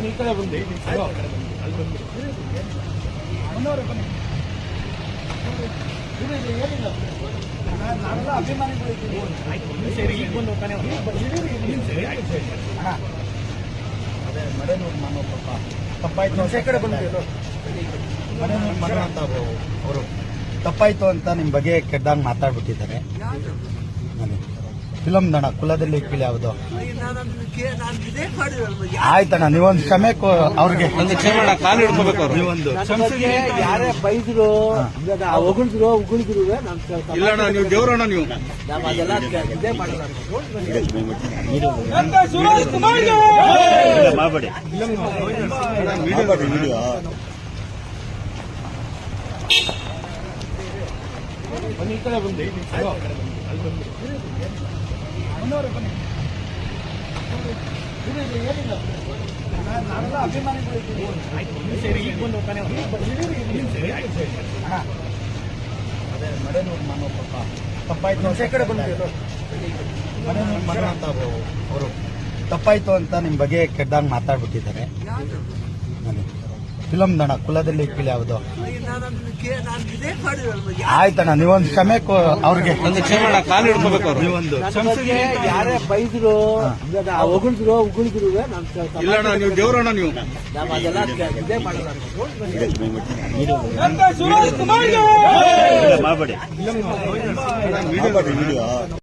ಈ ಕಡೆ ಬಂದು ಅಲ್ಲಿ ಬಂದು ಮುನ್ನೂರು ಬನ್ನಿ. ಏನಿಲ್ಲ ನಾನೆಲ್ಲ ಅಭಿಮಾನಿಗಳು ಸೇರಿ ಈಗ ಬಂದು ಹೋಗ್ತಾನೆ ಅದೇ ಮಡೆನೂರು ಮನೋ ತಪ್ಪಾಯ್ತು ಕಡೆ ಬಂದು ಮಡೆನೂರು ಮನೋ ಅಂತ ಅವರು ತಪ್ಪಾಯ್ತು ಅಂತ ನಿಮ್ಮ ಬಗ್ಗೆ ಕೆಟ್ಟದಾಗ ಮಾತಾಡ್ಬಿಟ್ಟಿದ್ದಾರೆ. ಫಿಲಮ್ ದಣ ಕುಲದಲ್ಲಿ ಕೀಳಿ ಯಾವುದು ಆಯ್ತಣ್ಣ, ನೀವೊಂದು ಕ್ಷಮೆ ಅವ್ರಿಗೆ ಕಾಲು ಹಿಡ್ಕೋಬೇಕು ಅವರು. ನೀವೊಂದು ಯಾರೇ ಬೈದ್ರು ಉಗುಳಿದ್ರು ಇಲ್ಲಣ್ಣ, ನೀವು ದೇವ್ರಣ್ಣ, ನೀವು ಅದೆಲ್ಲ ಇದೇ ಮಾಡಲ್ಲ. ಮಾಡಬೇಡಿ ವಿಡಿಯೋ ಬನ್ನಿ ಈ ಕಡೆ ಬಂದು ಅಲ್ಲಿ ಬಂದು ಮುನ್ನೂರು ಬನ್ನಿ. ಏನಿಲ್ಲ ನಾನೆಲ್ಲ ಅಭಿಮಾನಿಗಳು ಸೇರಿ ಈಗ ಬಂದು ಹೋಗ್ತಾನೆ ಅದೇ ಮಡೆನೂರು ಮನೋ ತಪ್ಪಾಯ್ತು ಕಡೆ ಬಂದು ಮಡೆನೂರು ಮನೋ ಅಂತ ಅವರು ತಪ್ಪಾಯ್ತು ಅಂತ ನಿಮ್ಮ ಬಗ್ಗೆ ಕೆಟ್ಟದಾಗ ಮಾತಾಡ್ಬಿಟ್ಟಿದ್ದಾರೆ. ಫಿಲಮ್ ದಣ ಕುಲದಲ್ಲಿ ಕೀಳಿ ಯಾವುದು ಆಯ್ತಣ್ಣ, ನೀವೊಂದು ಕ್ಷಮೆ ಅವ್ರಿಗೆ ಕಾಲು ಹಿಡ್ಕೋಬೇಕು ಅವರು. ನೀವೊಂದು ಯಾರೇ ಬೈದ್ರು ಉಗುಳಿದ್ರು ಇಲ್ಲಣ್ಣ, ನೀವು ದೇವ್ರಣ್ಣ, ನೀವು ಅದೆಲ್ಲ ಇದೇ ಮಾಡಲ್ಲ. ಮಾಡಬೇಡಿ ವಿಡಿಯೋ